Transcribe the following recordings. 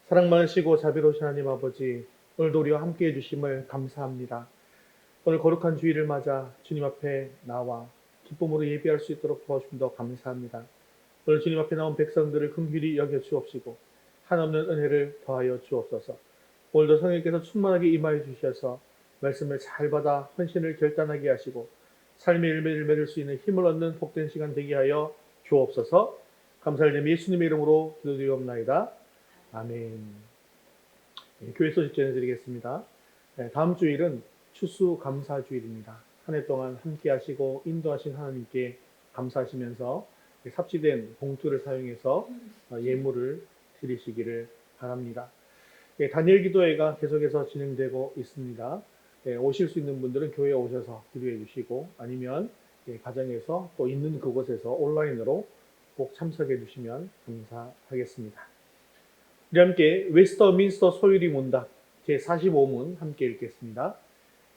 사랑 많으시고 자비로우신 하나님 아버지, 오늘도 우리와 함께해 주심을 감사합니다. 오늘 거룩한 주일을 맞아 주님 앞에 나와 기쁨으로 예배할 수 있도록 도와주심도 감사합니다. 오늘 주님 앞에 나온 백성들을 긍휼히 여겨 주옵시고 한없는 은혜를 더하여 주옵소서. 오늘도 성령께서 충만하게 임하여 주셔서 말씀을 잘 받아 헌신을 결단하게 하시고 삶의 열매를 맺을 수 있는 힘을 얻는 복된 시간 되게 하여 주옵소서. 감사를 드리며 예수님의 이름으로 기도드리옵나이다. 아멘. 교회 소식 전해드리겠습니다. 다음 주일은 추수감사주일입니다. 한 해 동안 함께 하시고 인도하신 하나님께 감사하시면서 삽시된 봉투를 사용해서 예물을 드리시기를 바랍니다. 단일 기도회가 계속해서 진행되고 있습니다. 오실 수 있는 분들은 교회에 오셔서 기도해 주시고 아니면 가정에서 또 있는 그곳에서 온라인으로 꼭 참석해 주시면 감사하겠습니다. 우리 함께 웨스터민스터 소유리 문답 제45문 함께 읽겠습니다.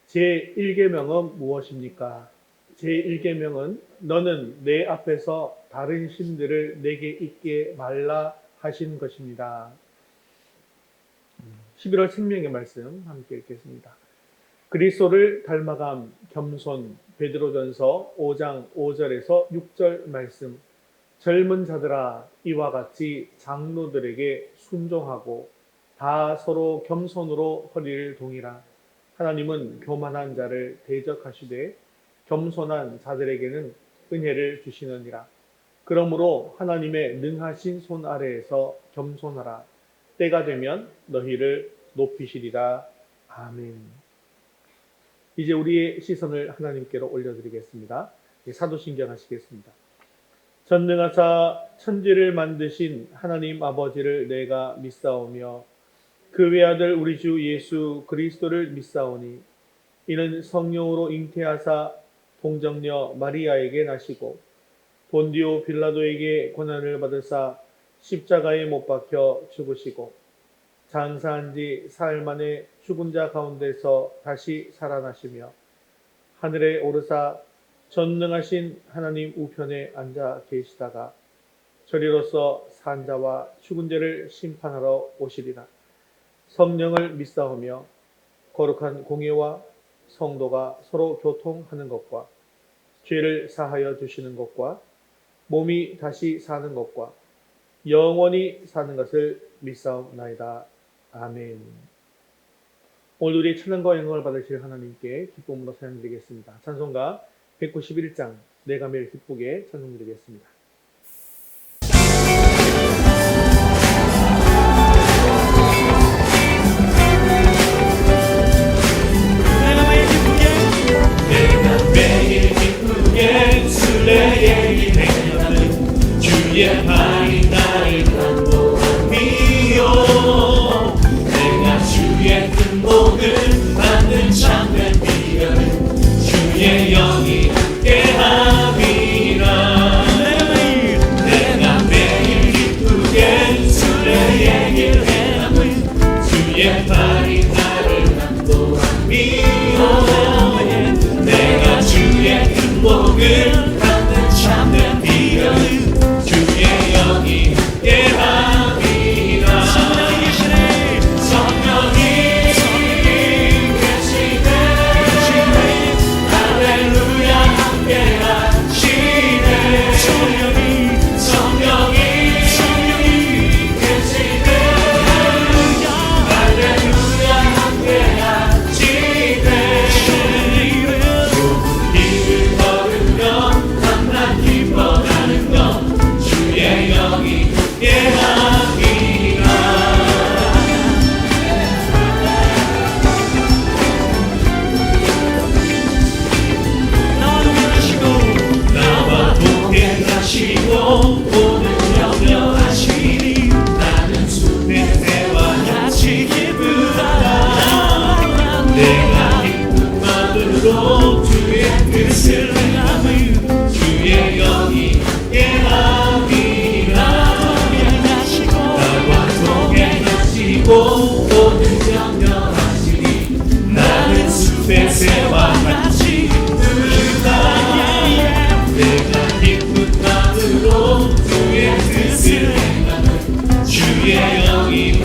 제1계명은 무엇입니까? 제1계명은 너는 내 앞에서 다른 신들을 내게 있게 말라 하신 것입니다. 11월 생명의 말씀 함께 읽겠습니다. 그리스도를 닮아감 겸손 베드로전서 5장 5절에서 6절 말씀. 젊은 자들아 이와 같이 장로들에게 순종하고 다 서로 겸손으로 허리를 동이라. 하나님은 교만한 자를 대적하시되 겸손한 자들에게는 은혜를 주시느니라. 그러므로 하나님의 능하신 손 아래에서 겸손하라. 때가 되면 너희를 높이시리라. 아멘. 이제 우리의 시선을 하나님께로 올려드리겠습니다. 사도신경 하시겠습니다. 전능하사 천지를 만드신 하나님 아버지를 내가 믿사오며 그 외아들 우리 주 예수 그리스도를 믿사오니 이는 성령으로 잉태하사 동정녀 마리아에게 나시고 본디오 빌라도에게 고난을 받으사 십자가에 못 박혀 죽으시고 장사한 지 사흘 만에 죽은 자 가운데서 다시 살아나시며 하늘에 오르사 전능하신 하나님 우편에 앉아 계시다가 저리로서 산 자와 죽은 자를 심판하러 오시리라. 성령을 믿사오며 거룩한 공예와 성도가 서로 교통하는 것과 죄를 사하여 주시는 것과 몸이 다시 사는 것과 영원히 사는 것을 믿사옵나이다. 아멘. 오늘 우리 찬양과 영광을 받으실 하나님께 기쁨으로 찬양드리겠습니다. 찬송가 191장 내가 매일 기쁘게 찬송드리겠습니다. 내가 매일 기쁘게 순례의 길 행하는 주의 팔이 나를 감동하며 내가 주의 큰 복을 받는 참된 비결은 주의 영이 함께함이라. 내가 매일 기쁘게 순례의 길 행하는 주의 팔이 나를 감동하며 내가 주의 큰 복을 받는 참된 비결은 주의 영이 함께함이라. 성령이 계시네 할렐루야 함께하시네. 성령이 계시네 할렐루야 함께하시네. 좁은 길을 걸으며 밤낮 기뻐가는 것 주의 영이 함께함이라. 나와 동행하시고 오늘 염려하시니 나는 숲의 새와 같이 기쁘다. 내가 기쁜 마음으로 주의 뜻을 행하며 주의 영이 함께함이라. 나와 동행하시고 오늘 염려하시니 나는 숲의 새와 같이 기쁘다. 내가 기쁜 마음으로 주의 뜻을 행하는 주의 영이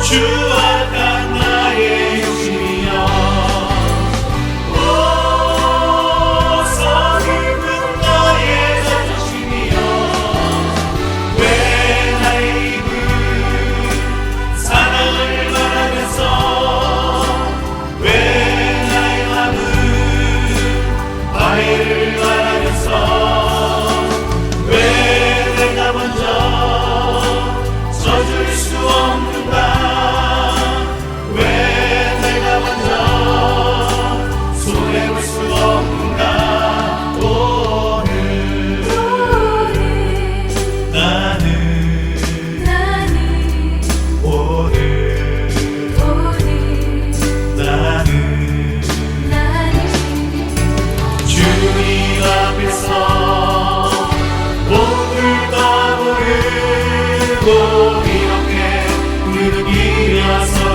주악한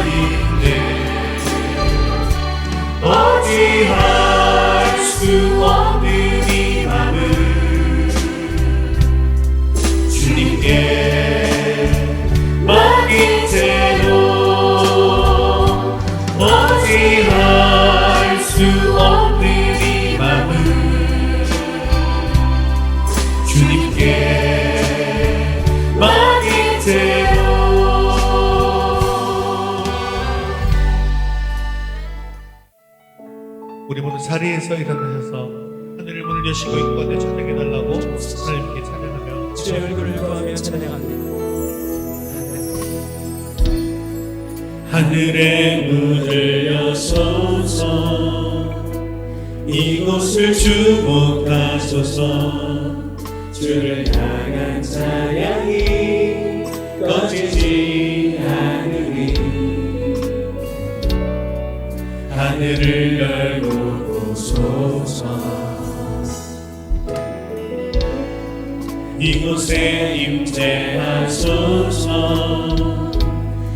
있네. 어찌할 수 없는 이 맘을 주님께 맡긴 채로 어찌할 수 없는 이 맘을 주님께 맡긴 채로. 우리 모두 자리에서 일어나셔서 하늘의 문을 여시고 있고 찬양해 달라고 하나님께 찬양하며 주의 얼굴을 구하며 찬양합니다. 하늘의 문을 여소서 이곳을 주목하소서. 주를 향한 찬양이 꺼지지 않으니 하늘을 열고 보소서. 이곳에 임재하소서.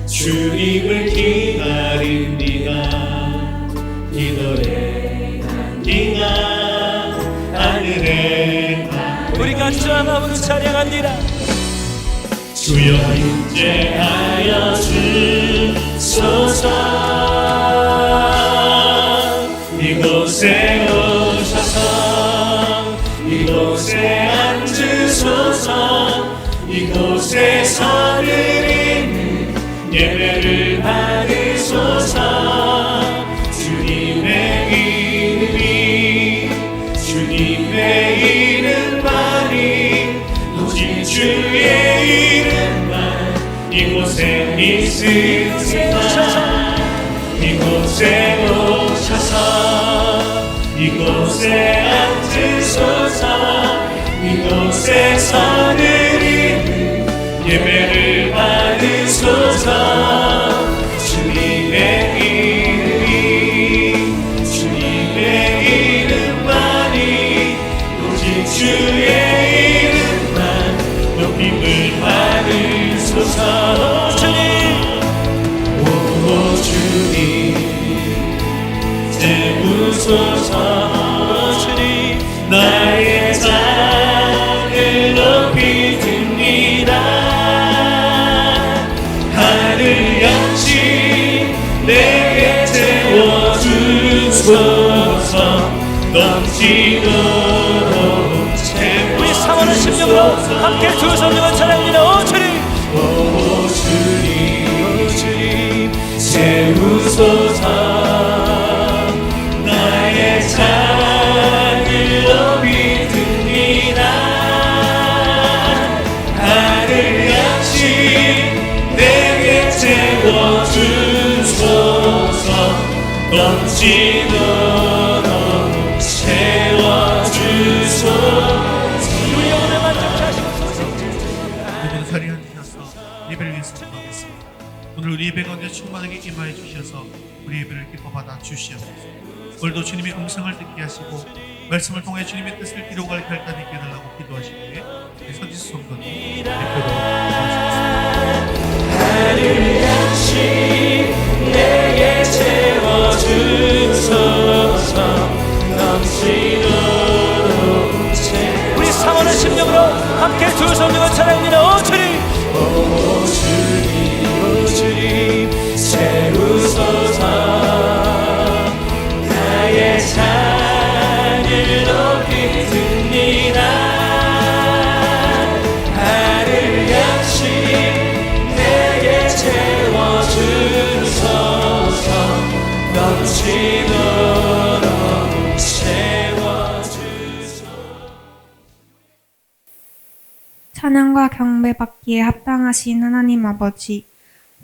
주님을 기다립니다. 기도의 향기가 하늘에 우리가 주와 마음으로 찬양합니다. 주여 임재하여 주소서. 이곳에 오셔서 이곳에 앉으소서. 이곳에서 드리는 예배를 받으소서. 주님의 이름만이 오직 주의 이름만 이곳에 있으시다. 이곳에 오셔서 이곳에 앉으소서. 이곳에서 드리는 예배를 받으소서. 주님의 이름만이 오직 주의 이름만 높임을 받으소서. 주님 오 주님 세우소서. 주님 나의 잔을 높이 듭니다. 하늘 양식 내게 채워주소서. 넘치도록 우리 사모하는 심령으로 함께 두 손으로 찬양합니다. 오 주님, 오 주님 채우소서. 나의 잔을 높이 듭니다. 하늘 양식 내게 채워주소서. 넘치도록 채워주소서. 우리 영혼을 만족케 하시옵소서. 모두 자리에 앉으셔서 예배를 위해서 기도하겠습니다. 오늘 우리 예배 가운데 충만하게 임하여 주셔서 우리 예배를 기뻐 받아 주시옵소서. 오늘도 주님의 음성을 듣게 하시고 말씀을 통해 주님의 뜻을 기록할 결단이 있게 해달라고 기도하시기에 서지수 성도님 대표로 기도하시겠습니다. 하늘 양식 내게 채워주소서. 넘치도록 우리 사모하는 심령으로 함께 두 손으로 찬양합니다. 오 주님, 오 주님 채우소서. 나의 잔을 높이 듭니다. 하늘 양식 내게 채워주소서. 넘치도록 채워주소서. 찬양과 경배받기에 합당하신 하나님 아버지,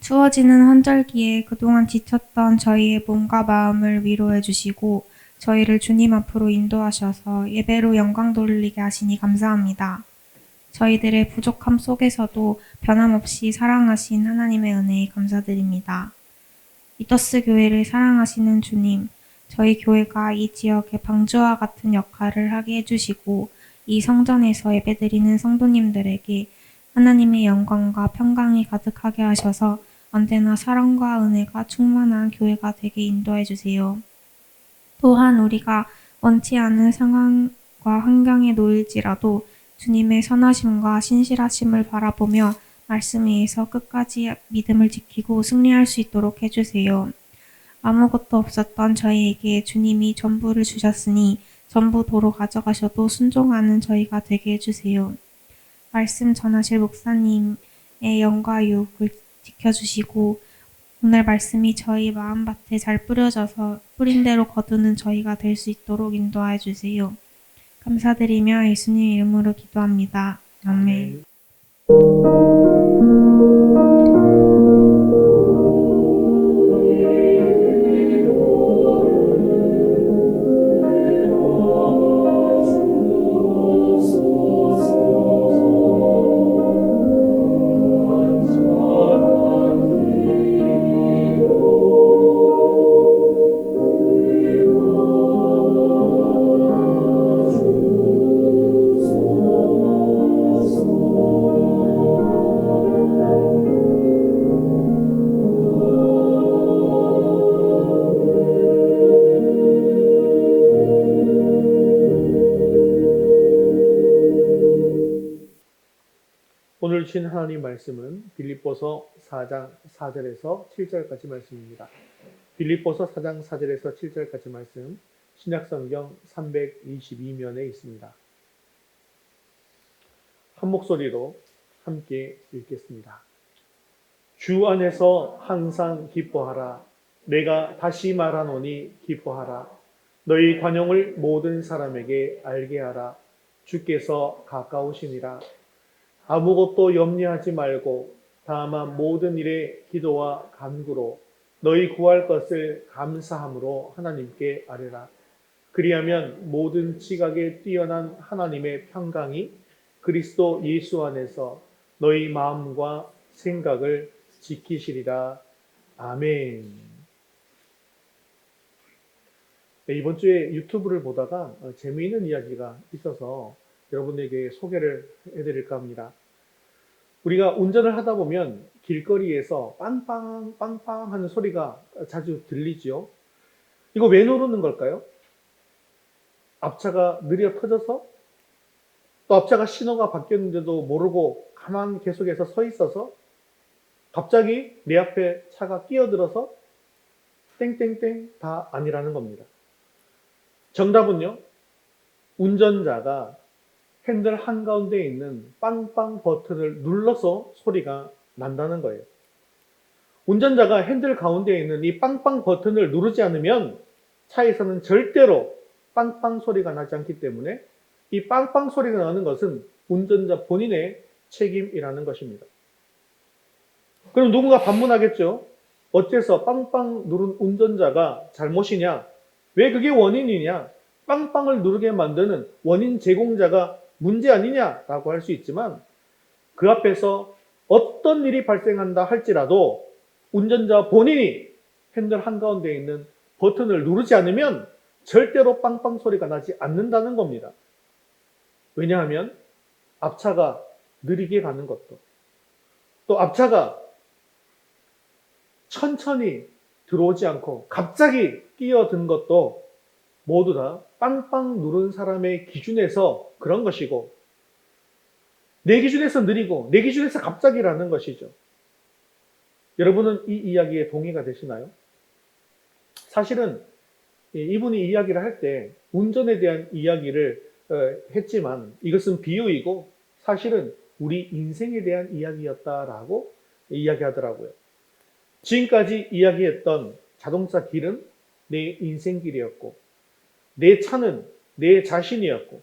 추워지는 환절기에 그동안 지쳤던 저희의 몸과 마음을 위로해 주시고 저희를 주님 앞으로 인도하셔서 예배로 영광 돌리게 하시니 감사합니다. 저희들의 부족함 속에서도 변함없이 사랑하신 하나님의 은혜에 감사드립니다. 이더스 교회를 사랑하시는 주님, 저희 교회가 이 지역의 방주와 같은 역할을 하게 해주시고 이 성전에서 예배드리는 성도님들에게 하나님의 영광과 평강이 가득하게 하셔서 언제나 사랑과 은혜가 충만한 교회가 되게 인도해 주세요. 또한 우리가 원치 않은 상황과 환경에 놓일지라도 주님의 선하심과 신실하심을 바라보며 말씀 위에서 끝까지 믿음을 지키고 승리할 수 있도록 해주세요. 아무것도 없었던 저희에게 주님이 전부를 주셨으니 전부 도로 가져가셔도 순종하는 저희가 되게 해주세요. 말씀 전하실 목사님의 영과 유혹을 지켜주시고 오늘 말씀이 저희 마음밭에 잘 뿌려져서 뿌린 대로 거두는 저희가 될 수 있도록 인도하여 주세요. 감사드리며 예수님 이름으로 기도합니다. 아멘. 오늘 주신 하나님 말씀은 빌립보서 4장 4절에서 7절까지 말씀입니다. 빌립보서 4장 4절에서 7절까지 말씀 신약성경 322면에 있습니다. 한 목소리로 함께 읽겠습니다. 주 안에서 항상 기뻐하라. 내가 다시 말하노니 기뻐하라. 너희 관용을 모든 사람에게 알게 하라. 주께서 가까우시니라. 아무것도 염려하지 말고 다만 모든 일에 기도와 간구로 너희 구할 것을 감사함으로 하나님께 아뢰라. 그리하면 모든 지각에 뛰어난 하나님의 평강이 그리스도 예수 안에서 너희 마음과 생각을 지키시리라. 아멘. 네, 이번 주에 유튜브를 보다가 재미있는 이야기가 있어서 여러분에게 소개를 해드릴까 합니다. 우리가 운전을 하다 보면 길거리에서 빵빵 빵빵 하는 소리가 자주 들리죠. 이거 왜 누르는 걸까요? 앞차가 느려 터져서? 또 앞차가 신호가 바뀌었는데도 모르고 가만 계속해서 서 있어서? 갑자기 내 앞에 차가 끼어들어서? 땡땡땡 다 아니라는 겁니다. 정답은요, 운전자가 핸들 한가운데에 있는 빵빵 버튼을 눌러서 소리가 난다는 거예요. 운전자가 핸들 가운데에 있는 이 빵빵 버튼을 누르지 않으면 차에서는 절대로 빵빵 소리가 나지 않기 때문에 이 빵빵 소리가 나는 것은 운전자 본인의 책임이라는 것입니다. 그럼 누군가 반문하겠죠. 어째서 빵빵 누른 운전자가 잘못이냐? 왜 그게 원인이냐? 빵빵을 누르게 만드는 원인 제공자가 문제 아니냐라고 할 수 있지만 그 앞에서 어떤 일이 발생한다 할지라도 운전자 본인이 핸들 한가운데에 있는 버튼을 누르지 않으면 절대로 빵빵 소리가 나지 않는다는 겁니다. 왜냐하면 앞차가 느리게 가는 것도 또 앞차가 천천히 들어오지 않고 갑자기 끼어든 것도 모두 다 빵빵 누른 사람의 기준에서 그런 것이고 내 기준에서 느리고 내 기준에서 갑자기라는 것이죠. 여러분은 이 이야기에 동의가 되시나요? 사실은 이분이 이야기를 할 때 운전에 대한 이야기를 했지만 이것은 비유이고 사실은 우리 인생에 대한 이야기였다라고 이야기하더라고요. 지금까지 이야기했던 자동차 길은 내 인생 길이었고 내 차는 내 자신이었고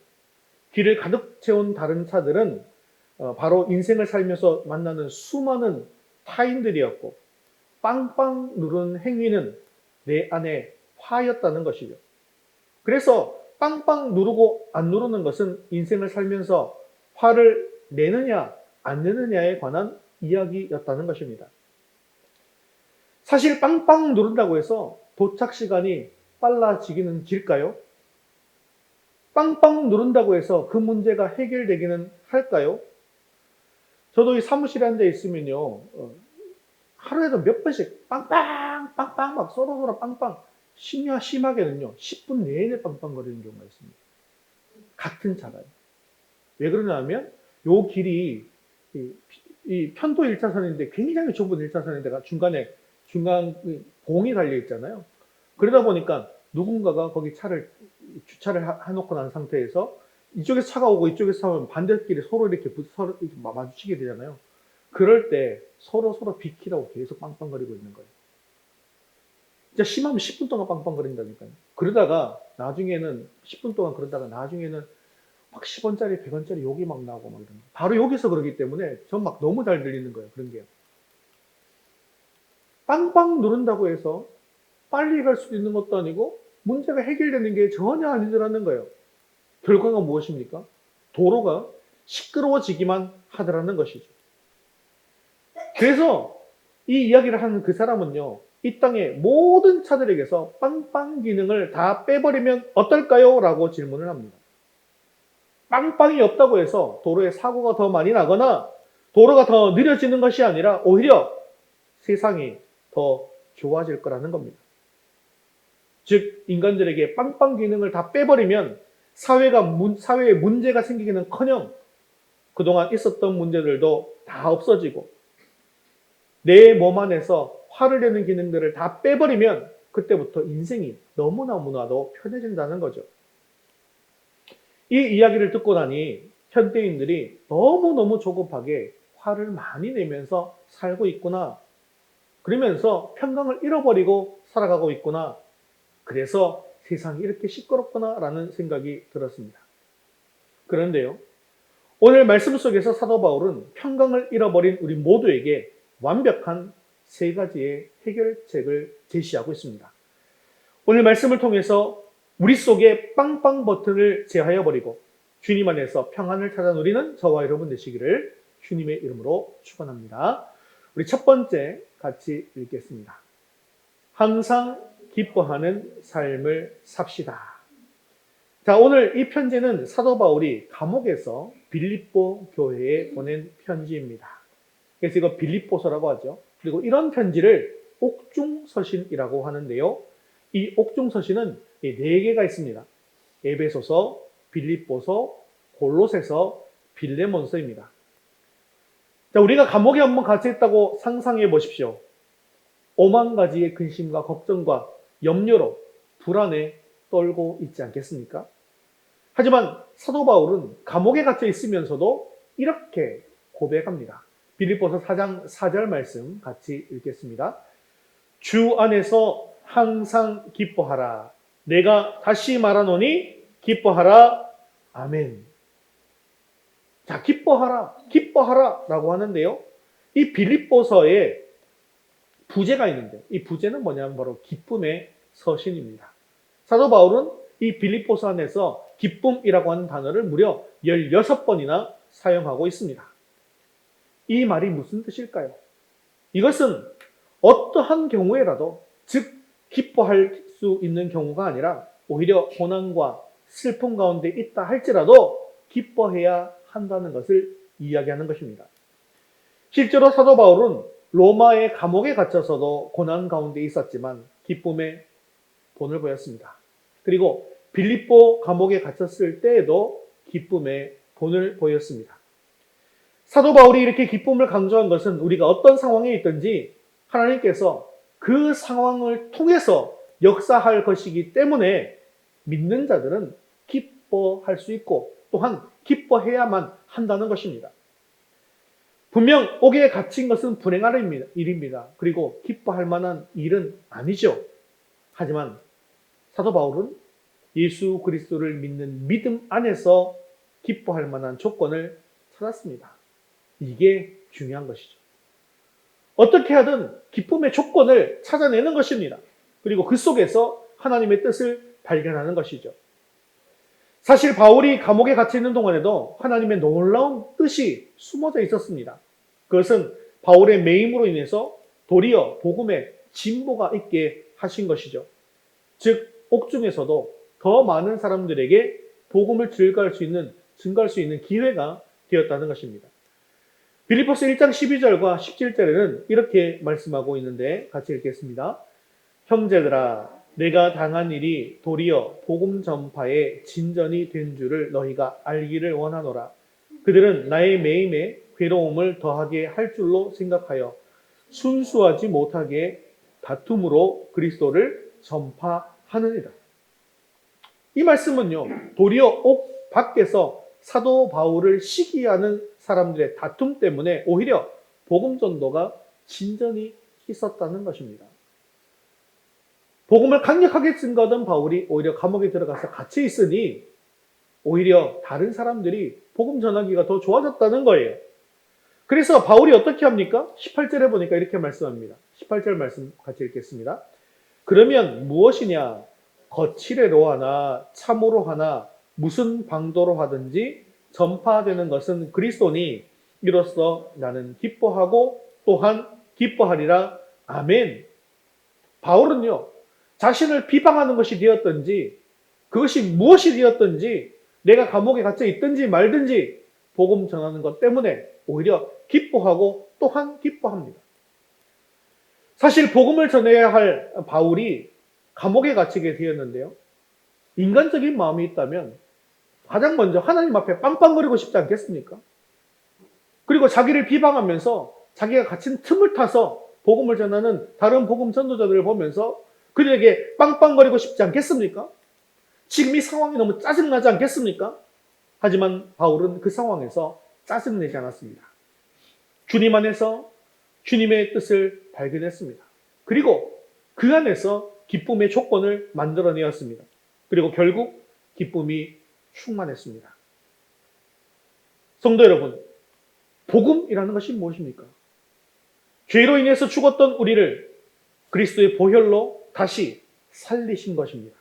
길을 가득 채운 다른 차들은 바로 인생을 살면서 만나는 수많은 타인들이었고 빵빵 누른 행위는 내 안에 화였다는 것이죠. 그래서 빵빵 누르고 안 누르는 것은 인생을 살면서 화를 내느냐 안 내느냐에 관한 이야기였다는 것입니다. 사실 빵빵 누른다고 해서 도착 시간이 빨라지기는 질까요? 빵빵 누른다고 해서 그 문제가 해결되기는 할까요? 저도 이 사무실에 앉아 있으면요, 하루에도 몇 번씩 빵빵 빵빵 막 쏘로쏘로 빵빵 심하게는요 10분 내내 빵빵거리는 경우가 있습니다. 같은 차가요. 왜 그러냐면 요 길이 이 편도 1차선인데 굉장히 좁은 1차선인데가 중간 봉이 달려 있잖아요. 그러다 보니까 누군가가 거기 주차를 해놓고 난 상태에서 이쪽에서 차가 오고 이쪽에서 차가 오면 반대끼리 서로 이렇게 마주치게 되잖아요. 그럴 때 서로 비키라고 계속 빵빵거리고 있는 거예요. 진짜 심하면 10분 동안 빵빵거린다니까요. 그러다가 나중에는 10분 동안 그러다가 나중에는 막 10원짜리, 100원짜리 욕이 막 나오고 막 이런 거. 바로 여기서 그러기 때문에 전 막 너무 잘 들리는 거예요. 그런 게요. 빵빵 누른다고 해서 빨리 갈 수도 있는 것도 아니고 문제가 해결되는 게 전혀 아니더라는 거예요. 결과가 무엇입니까? 도로가 시끄러워지기만 하더라는 것이죠. 그래서 이 이야기를 하는 그 사람은요, 이 땅의 모든 차들에게서 빵빵 기능을 다 빼버리면 어떨까요? 라고 질문을 합니다. 빵빵이 없다고 해서 도로에 사고가 더 많이 나거나 도로가 더 느려지는 것이 아니라 오히려 세상이 더 좋아질 거라는 겁니다. 즉, 인간들에게 빵빵 기능을 다 빼버리면 사회에 문제가 생기기는커녕 그동안 있었던 문제들도 다 없어지고 내 몸 안에서 화를 내는 기능들을 다 빼버리면 그때부터 인생이 너무나도 편해진다는 거죠. 이 이야기를 듣고 나니 현대인들이 너무너무 조급하게 화를 많이 내면서 살고 있구나. 그러면서 평강을 잃어버리고 살아가고 있구나. 그래서 세상이 이렇게 시끄럽구나 라는 생각이 들었습니다. 그런데요, 오늘 말씀 속에서 사도 바울은 평강을 잃어버린 우리 모두에게 완벽한 세 가지의 해결책을 제시하고 있습니다. 오늘 말씀을 통해서 우리 속에 빵빵 버튼을 제하여 버리고 주님 안에서 평안을 찾아 누리는 저와 여러분 되시기를 주님의 이름으로 축원합니다. 우리 첫 번째 같이 읽겠습니다. 항상 기뻐하는 삶을 삽시다. 자, 오늘 이 편지는 사도 바울이 감옥에서 빌립보 교회에 보낸 편지입니다. 그래서 이거 빌립보서라고 하죠. 그리고 이런 편지를 옥중서신이라고 하는데요. 이 옥중서신은 4개가 있습니다. 에베소서, 빌립보서, 골로새서, 빌레몬서입니다. 자, 우리가 감옥에 한번 같이 있다고 상상해 보십시오. 5만 가지의 근심과 걱정과 염려로 불안에 떨고 있지 않겠습니까? 하지만 사도 바울은 감옥에 갇혀 있으면서도 이렇게 고백합니다. 빌립보서 4장 4절 말씀 같이 읽겠습니다. 주 안에서 항상 기뻐하라. 내가 다시 말하노니 기뻐하라. 아멘. 자, 기뻐하라 라고 하는데요. 이 빌립보서에 부제가 있는데 이 부제는 뭐냐면 바로 기쁨의 서신입니다. 사도 바울은 이 빌립보서 안에서 기쁨이라고 하는 단어를 무려 16번이나 사용하고 있습니다. 이 말이 무슨 뜻일까요? 이것은 어떠한 경우에라도 즉 기뻐할 수 있는 경우가 아니라 오히려 고난과 슬픔 가운데 있다 할지라도 기뻐해야 한다는 것을 이야기하는 것입니다. 실제로 사도 바울은 로마의 감옥에 갇혀서도 고난 가운데 있었지만 기쁨의 본을 보였습니다. 그리고 빌립보 감옥에 갇혔을 때에도 기쁨의 본을 보였습니다. 사도 바울이 이렇게 기쁨을 강조한 것은 우리가 어떤 상황에 있든지 하나님께서 그 상황을 통해서 역사할 것이기 때문에 믿는 자들은 기뻐할 수 있고 또한 기뻐해야만 한다는 것입니다. 분명 옥에 갇힌 것은 불행한 일입니다. 그리고 기뻐할 만한 일은 아니죠. 하지만 사도 바울은 예수 그리스도를 믿는 믿음 안에서 기뻐할 만한 조건을 찾았습니다. 이게 중요한 것이죠. 어떻게 하든 기쁨의 조건을 찾아내는 것입니다. 그리고 그 속에서 하나님의 뜻을 발견하는 것이죠. 사실 바울이 감옥에 갇혀 있는 동안에도 하나님의 놀라운 뜻이 숨어져 있었습니다. 그것은 바울의 매임으로 인해서 도리어 복음에 진보가 있게 하신 것이죠. 즉 옥중에서도 더 많은 사람들에게 복음을 증거할 수 있는 기회가 되었다는 것입니다. 빌립보서 1장 12절과 17절에는 이렇게 말씀하고 있는데 같이 읽겠습니다. 형제들아, 내가 당한 일이 도리어 복음 전파의 진전이 된 줄을 너희가 알기를 원하노라. 그들은 나의 매임에 괴로움을 더하게 할 줄로 생각하여 순수하지 못하게 다툼으로 그리스도를 전파하느니라. 이 말씀은요, 도리어 옥 밖에서 사도 바울을 시기하는 사람들의 다툼 때문에 오히려 복음 전도가 진전이 있었다는 것입니다. 복음을 강력하게 증거하던 바울이 오히려 감옥에 들어가서 갇혀 있으니 오히려 다른 사람들이 복음 전하기가 더 좋아졌다는 거예요. 그래서 바울이 어떻게 합니까? 18절에 보니까 이렇게 말씀합니다. 18절 말씀 같이 읽겠습니다. 그러면 무엇이냐? 거칠애로 하나 참으로 하나 무슨 방도로 하든지 전파되는 것은 그리스도니 이로써 나는 기뻐하고 또한 기뻐하리라. 아멘. 바울은요, 자신을 비방하는 것이 되었든지 그것이 무엇이 되었든지 내가 감옥에 갇혀 있든지 말든지 복음 전하는 것 때문에 오히려 기뻐하고 또한 기뻐합니다. 사실 복음을 전해야 할 바울이 감옥에 갇히게 되었는데요. 인간적인 마음이 있다면 가장 먼저 하나님 앞에 빵빵거리고 싶지 않겠습니까? 그리고 자기를 비방하면서 자기가 갇힌 틈을 타서 복음을 전하는 다른 복음 전도자들을 보면서 그들에게 빵빵거리고 싶지 않겠습니까? 지금 이 상황이 너무 짜증나지 않겠습니까? 하지만 바울은 그 상황에서 짜증내지 않았습니다. 주님 안에서 주님의 뜻을 발견했습니다. 그리고 그 안에서 기쁨의 조건을 만들어내었습니다. 그리고 결국 기쁨이 충만했습니다. 성도 여러분, 복음이라는 것이 무엇입니까? 죄로 인해서 죽었던 우리를 그리스도의 보혈로 다시 살리신 것입니다.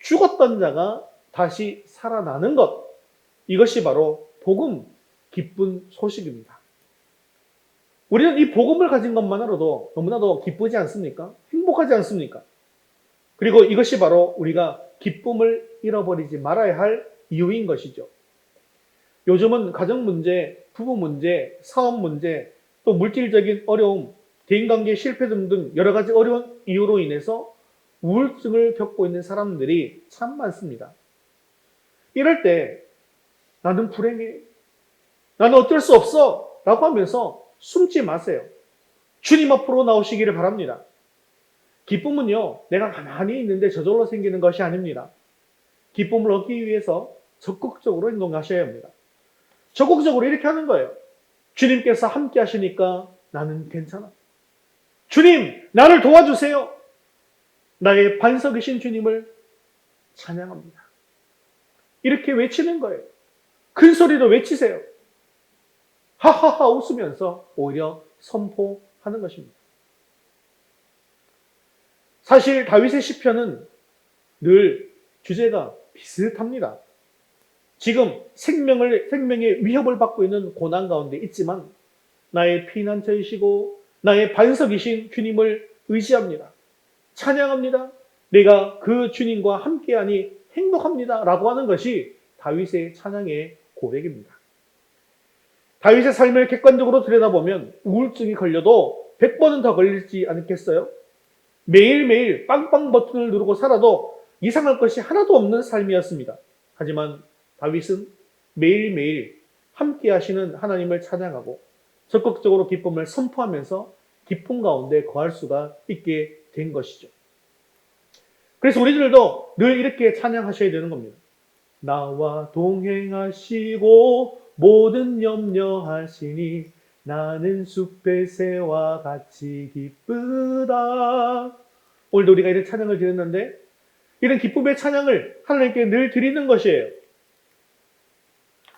죽었던 자가 다시 살아나는 것, 이것이 바로 복음, 기쁜 소식입니다. 우리는 이 복음을 가진 것만으로도 너무나도 기쁘지 않습니까? 행복하지 않습니까? 그리고 이것이 바로 우리가 기쁨을 잃어버리지 말아야 할 이유인 것이죠. 요즘은 가정 문제, 부부 문제, 사업 문제, 또 물질적인 어려움, 대인관계 실패 등등 여러 가지 어려운 이유로 인해서 우울증을 겪고 있는 사람들이 참 많습니다. 이럴 때 나는 불행해, 나는 어쩔 수 없어 라고 하면서 숨지 마세요. 주님 앞으로 나오시기를 바랍니다. 기쁨은요, 내가 가만히 있는데 저절로 생기는 것이 아닙니다. 기쁨을 얻기 위해서 적극적으로 행동하셔야 합니다. 적극적으로 이렇게 하는 거예요. 주님께서 함께 하시니까 나는 괜찮아. 주님, 나를 도와주세요. 나의 반석이신 주님을 찬양합니다. 이렇게 외치는 거예요. 큰 소리로 외치세요. 하하하 웃으면서 오히려 선포하는 것입니다. 사실 다윗의 시편은 늘 주제가 비슷합니다. 지금 생명의 위협을 받고 있는 고난 가운데 있지만 나의 피난처이시고 나의 반석이신 주님을 의지합니다. 찬양합니다. 내가 그 주님과 함께하니 행복합니다. 라고 하는 것이 다윗의 찬양의 고백입니다. 다윗의 삶을 객관적으로 들여다보면 우울증이 걸려도 100번은 더 걸리지 않겠어요? 매일매일 빵빵 버튼을 누르고 살아도 이상할 것이 하나도 없는 삶이었습니다. 하지만 다윗은 매일매일 함께 하시는 하나님을 찬양하고 적극적으로 기쁨을 선포하면서 기쁨 가운데 거할 수가 있게 된 것이죠. 그래서 우리들도 늘 이렇게 찬양하셔야 되는 겁니다. 나와 동행하시고 모든 염려하시니 나는 숲의 새와 같이 기쁘다. 오늘도 우리가 이런 찬양을 드렸는데 이런 기쁨의 찬양을 하나님께 늘 드리는 것이에요.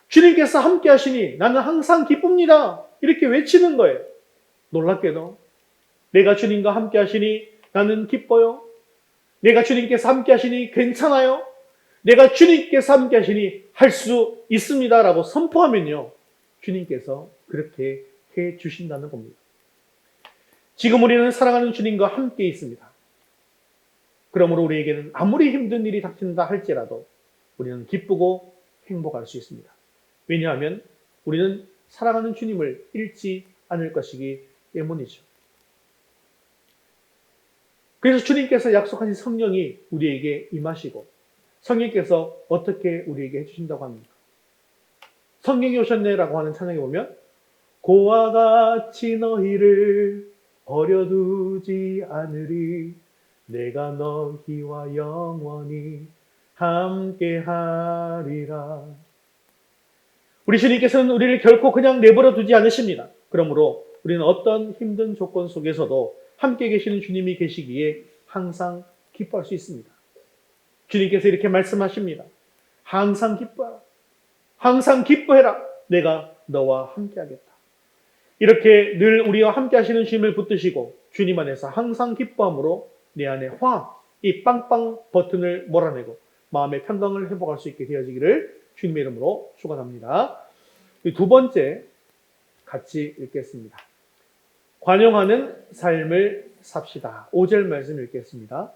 주님께서 함께 하시니 나는 항상 기쁩니다. 이렇게 외치는 거예요. 놀랍게도 내가 주님과 함께 하시니 나는 기뻐요. 내가 주님께서 함께 하시니 괜찮아요. 내가 주님께서 함께 하시니 할 수 있습니다. 라고 선포하면요. 주님께서 그렇게 해 주신다는 겁니다. 지금 우리는 사랑하는 주님과 함께 있습니다. 그러므로 우리에게는 아무리 힘든 일이 닥친다 할지라도 우리는 기쁘고 행복할 수 있습니다. 왜냐하면 우리는 사랑하는 주님을 잃지 않을 것이기 때문이죠. 그래서 주님께서 약속하신 성령이 우리에게 임하시고 성령께서 어떻게 우리에게 해주신다고 합니까? 성령이 오셨네라고 하는 찬양에 보면 고와 같이 너희를 버려두지 않으리 내가 너희와 영원히 함께하리라. 우리 주님께서는 우리를 결코 그냥 내버려 두지 않으십니다. 그러므로 우리는 어떤 힘든 조건 속에서도 함께 계시는 주님이 계시기에 항상 기뻐할 수 있습니다. 주님께서 이렇게 말씀하십니다. 항상 기뻐하라. 항상 기뻐해라. 내가 너와 함께 하겠다. 이렇게 늘 우리와 함께 하시는 주님을 붙드시고 주님 안에서 항상 기뻐함으로 내 안에 이 빵빵 버튼을 몰아내고 마음의 평강을 회복할 수 있게 되어지기를 주님의 이름으로 축원합니다. 두 번째 같이 읽겠습니다. 관용하는 삶을 삽시다. 5절 말씀 읽겠습니다.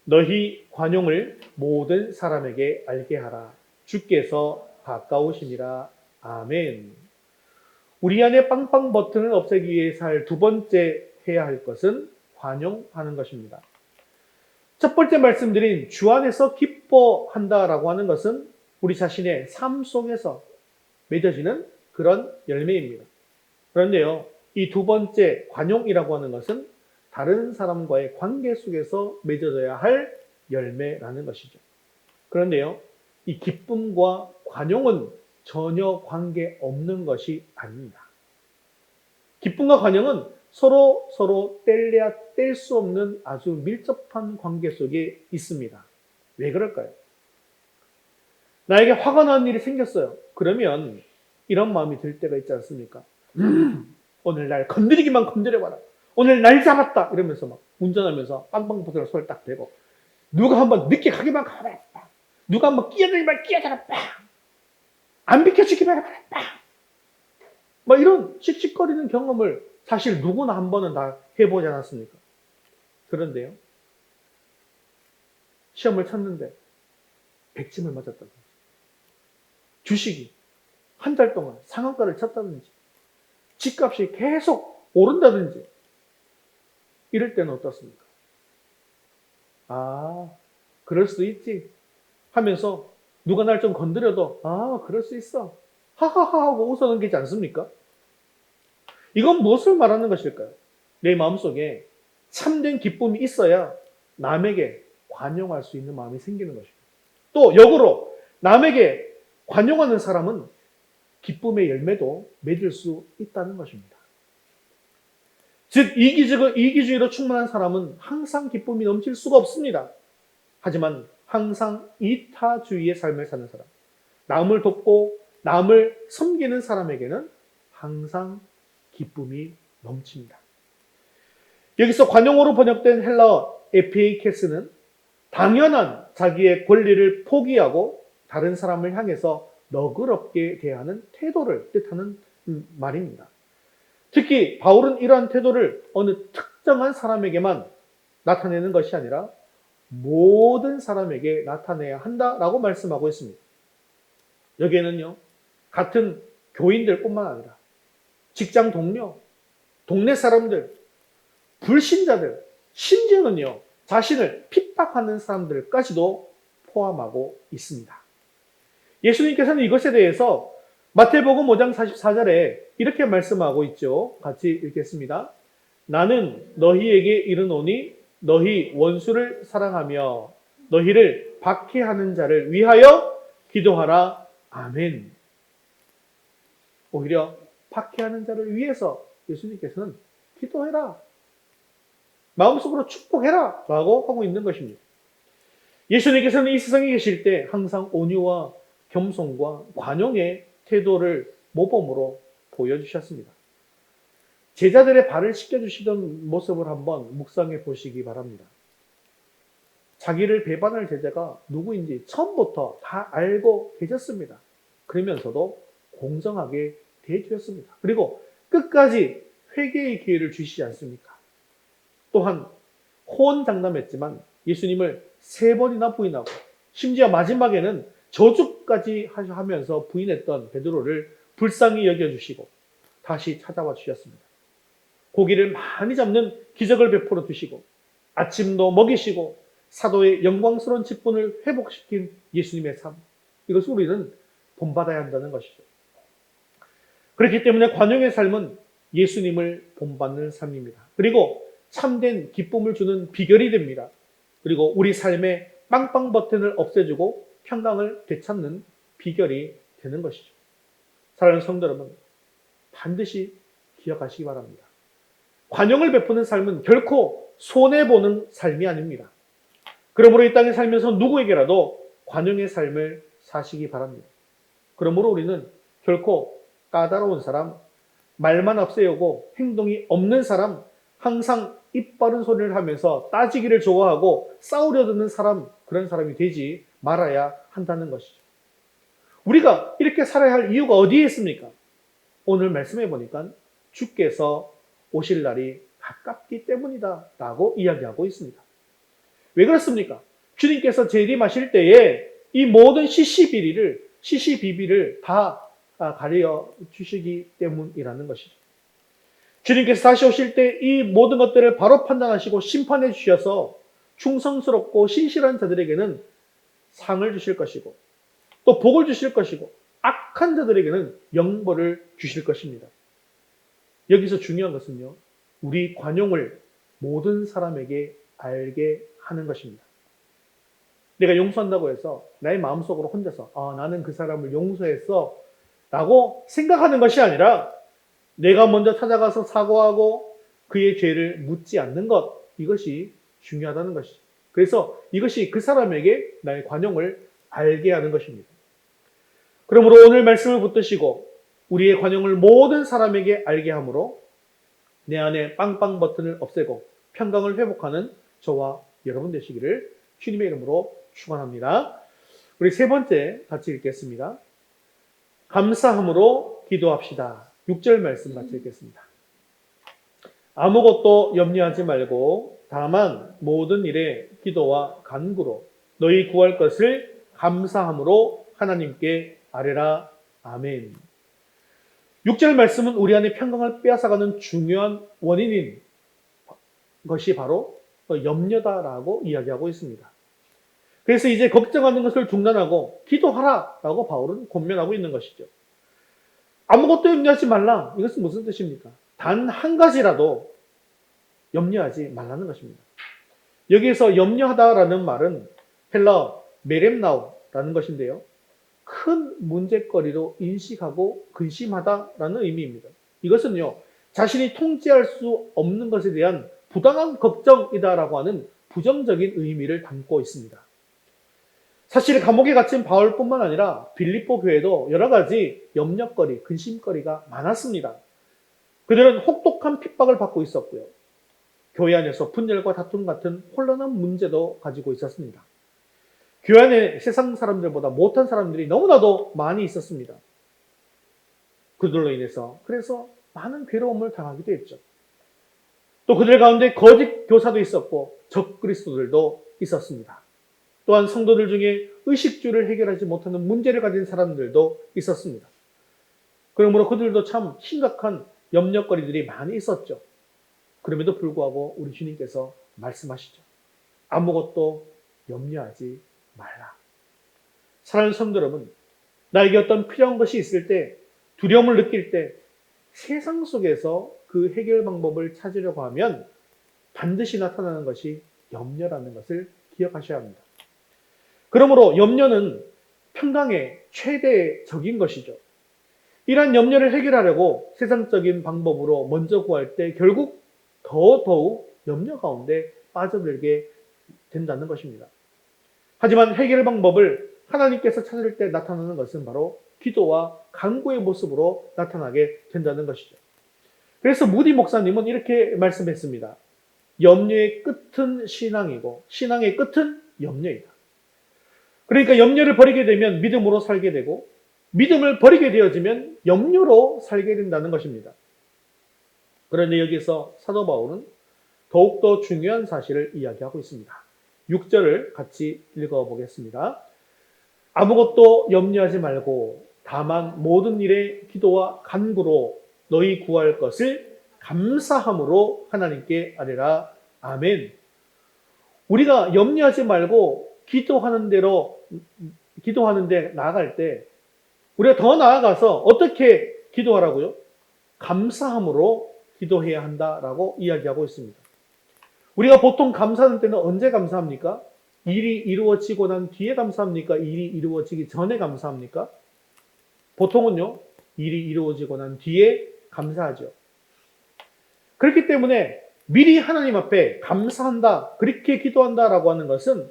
너희 관용을 모든 사람에게 알게 하라. 주께서 가까우시니라. 아멘. 우리 안에 빵빵 버튼을 없애기 위해서 할 두 번째 해야 할 것은 관용하는 것입니다. 첫 번째 말씀드린 주 안에서 기뻐한다라고 하는 것은 우리 자신의 삶 속에서 맺어지는 그런 열매입니다. 그런데요, 이 두 번째 관용이라고 하는 것은 다른 사람과의 관계 속에서 맺어져야 할 열매라는 것이죠. 그런데요, 이 기쁨과 관용은 전혀 관계 없는 것이 아닙니다. 기쁨과 관용은 서로 뗄래야 뗄 수 없는 아주 밀접한 관계 속에 있습니다. 왜 그럴까요? 나에게 화가 나는 일이 생겼어요. 그러면 이런 마음이 들 때가 있지 않습니까? 오늘 날 건드리기만 건드려봐라. 오늘 날 잡았다. 이러면서 막 운전하면서 빵빵 버튼을 손을 딱 대고 누가 한번 늦게 가기만 가봐라. 누가 한번 끼어들기만 끼어들어봐. 안 비켜주기만 해봐라. 막 이런 씩씩거리는 경험을 사실 누구나 한 번은 다 해보지 않았습니까? 그런데요, 시험을 쳤는데 100점을 맞았다든지, 주식이 한 달 동안 상한가를 쳤다든지, 집값이 계속 오른다든지, 이럴 때는 어떻습니까? 아, 그럴 수 있지 하면서 누가 날 좀 건드려도 그럴 수 있어 하하하 하고 웃어 넘기지 않습니까? 이건 무엇을 말하는 것일까요? 내 마음속에 참된 기쁨이 있어야 남에게 관용할 수 있는 마음이 생기는 것입니다. 또 역으로 남에게 관용하는 사람은 기쁨의 열매도 맺을 수 있다는 것입니다. 즉 이기주의로 충만한 사람은 항상 기쁨이 넘칠 수가 없습니다. 하지만 항상 이타주의의 삶을 사는 사람, 남을 돕고 남을 섬기는 사람에게는 항상 기쁨이 넘칩니다. 여기서 관용어로 번역된 헬라어 에피케스는 당연한 자기의 권리를 포기하고 다른 사람을 향해서 너그럽게 대하는 태도를 뜻하는 말입니다. 특히 바울은 이러한 태도를 어느 특정한 사람에게만 나타내는 것이 아니라 모든 사람에게 나타내야 한다라고 말씀하고 있습니다. 여기에는요, 같은 교인들뿐만 아니라 직장 동료, 동네 사람들, 불신자들, 심지어는요, 자신을 핍박하는 사람들까지도 포함하고 있습니다. 예수님께서는 이것에 대해서 마태복음 5장 44절에 이렇게 말씀하고 있죠. 같이 읽겠습니다. 나는 너희에게 이르노니 너희 원수를 사랑하며 너희를 박해하는 자를 위하여 기도하라. 아멘. 오히려 박해하는 자를 위해서 예수님께서는 기도해라, 마음속으로 축복해라 라고 하고 있는 것입니다. 예수님께서는 이 세상에 계실 때 항상 온유와 겸손과 관용의 태도를 모범으로 보여주셨습니다. 제자들의 발을 씻겨주시던 모습을 한번 묵상해 보시기 바랍니다. 자기를 배반할 제자가 누구인지 처음부터 다 알고 계셨습니다. 그러면서도 공정하게 대해주셨습니다. 그리고 끝까지 회개의 기회를 주시지 않습니까? 또한 호언장담했지만 예수님을 3번이나 부인하고 심지어 마지막에는 저주까지 하면서 부인했던 베드로를 불쌍히 여겨주시고 다시 찾아와 주셨습니다. 고기를 많이 잡는 기적을 베풀어 주시고 아침도 먹이시고 사도의 영광스러운 직분을 회복시킨 예수님의 삶, 이것을 우리는 본받아야 한다는 것이죠. 그렇기 때문에 관용의 삶은 예수님을 본받는 삶입니다. 그리고 참된 기쁨을 주는 비결이 됩니다. 그리고 우리 삶의 빵빵 버튼을 없애주고 평강을 되찾는 비결이 되는 것이죠. 사랑하는 성도 여러분, 반드시 기억하시기 바랍니다. 관용을 베푸는 삶은 결코 손해보는 삶이 아닙니다. 그러므로 이 땅에 살면서 누구에게라도 관용의 삶을 사시기 바랍니다. 그러므로 우리는 결코 까다로운 사람, 말만 앞세우고 행동이 없는 사람, 항상 입 바른 소리를 하면서 따지기를 좋아하고 싸우려 드는 사람, 그런 사람이 되지 말아야 한다는 것이죠. 우리가 이렇게 살아야 할 이유가 어디에 있습니까? 오늘 말씀해 보니까 주께서 오실 날이 가깝기 때문이다 라고 이야기하고 있습니다. 왜 그렇습니까? 주님께서 재림하실 때에 이 모든 시시비비를 다 가려 주시기 때문이라는 것이죠. 주님께서 다시 오실 때 이 모든 것들을 바로 판단하시고 심판해 주셔서 충성스럽고 신실한 자들에게는 상을 주실 것이고 또 복을 주실 것이고 악한 자들에게는 영벌을 주실 것입니다. 여기서 중요한 것은요, 우리 관용을 모든 사람에게 알게 하는 것입니다. 내가 용서한다고 해서 나의 마음속으로 혼자서 나는 그 사람을 용서했어 라고 생각하는 것이 아니라 내가 먼저 찾아가서 사과하고 그의 죄를 묻지 않는 것, 이것이 중요하다는 것이죠. 그래서 이것이 그 사람에게 나의 관용을 알게 하는 것입니다. 그러므로 오늘 말씀을 붙드시고 우리의 관용을 모든 사람에게 알게 함으로 내 안에 빵빵 버튼을 없애고 평강을 회복하는 저와 여러분 되시기를 주님의 이름으로 축원합니다. 우리 세 번째 같이 읽겠습니다. 감사함으로 기도합시다. 6절 말씀 같이 읽겠습니다. 아무것도 염려하지 말고 다만 모든 일에 기도와 간구로 너희 구할 것을 감사함으로 하나님께 아뢰라. 아멘. 6절 말씀은 우리 안에 평강을 빼앗아가는 중요한 원인인 것이 바로 염려다라고 이야기하고 있습니다. 그래서 이제 걱정하는 것을 중단하고 기도하라라고 바울은 권면하고 있는 것이죠. 아무것도 염려하지 말라. 이것은 무슨 뜻입니까? 단 한 가지라도 염려하지 말라는 것입니다. 여기에서 염려하다라는 말은 헬라어 메렘나우라는 것인데요. 큰 문제거리로 인식하고 근심하다라는 의미입니다. 이것은요, 자신이 통제할 수 없는 것에 대한 부당한 걱정이다라고 하는 부정적인 의미를 담고 있습니다. 사실 감옥에 갇힌 바울뿐만 아니라 빌립보 교회도 여러 가지 염려거리, 근심거리가 많았습니다. 그들은 혹독한 핍박을 받고 있었고요. 교회 안에서 분열과 다툼 같은 혼란한 문제도 가지고 있었습니다. 교회 안에 세상 사람들보다 못한 사람들이 너무나도 많이 있었습니다. 그들로 인해서 그래서 많은 괴로움을 당하기도 했죠. 또 그들 가운데 거짓 교사도 있었고 적그리스도들도 있었습니다. 또한 성도들 중에 의식주를 해결하지 못하는 문제를 가진 사람들도 있었습니다. 그러므로 그들도 참 심각한 염려거리들이 많이 있었죠. 그럼에도 불구하고 우리 주님께서 말씀하시죠. 아무것도 염려하지 말라. 사랑하는 성도 여러분, 나에게 어떤 필요한 것이 있을 때, 두려움을 느낄 때 세상 속에서 그 해결 방법을 찾으려고 하면 반드시 나타나는 것이 염려라는 것을 기억하셔야 합니다. 그러므로 염려는 평강의 최대적인 것이죠. 이러한 염려를 해결하려고 세상적인 방법으로 먼저 구할 때 결국 더더욱 염려 가운데 빠져들게 된다는 것입니다. 하지만 해결 방법을 하나님께서 찾을 때 나타나는 것은 바로 기도와 간구의 모습으로 나타나게 된다는 것이죠. 그래서 무디 목사님은 이렇게 말씀했습니다. 염려의 끝은 신앙이고 신앙의 끝은 염려이다. 그러니까 염려를 버리게 되면 믿음으로 살게 되고 믿음을 버리게 되어지면 염려로 살게 된다는 것입니다. 그런데 여기서 사도 바울은 더욱더 중요한 사실을 이야기하고 있습니다. 6절을 같이 읽어보겠습니다. 아무것도 염려하지 말고 다만 모든 일에 기도와 간구로 너희 구할 것을 감사함으로 하나님께 아뢰라. 아멘. 우리가 염려하지 말고 기도하는데 나아갈 때 우리가 더 나아가서 어떻게 기도하라고요? 감사함으로 기도해야 한다라고 이야기하고 있습니다. 우리가 보통 감사하는 때는 언제 감사합니까? 일이 이루어지고 난 뒤에 감사합니까? 일이 이루어지기 전에 감사합니까? 보통은요, 일이 이루어지고 난 뒤에 감사하죠. 그렇기 때문에 미리 하나님 앞에 감사한다, 그렇게 기도한다라고 하는 것은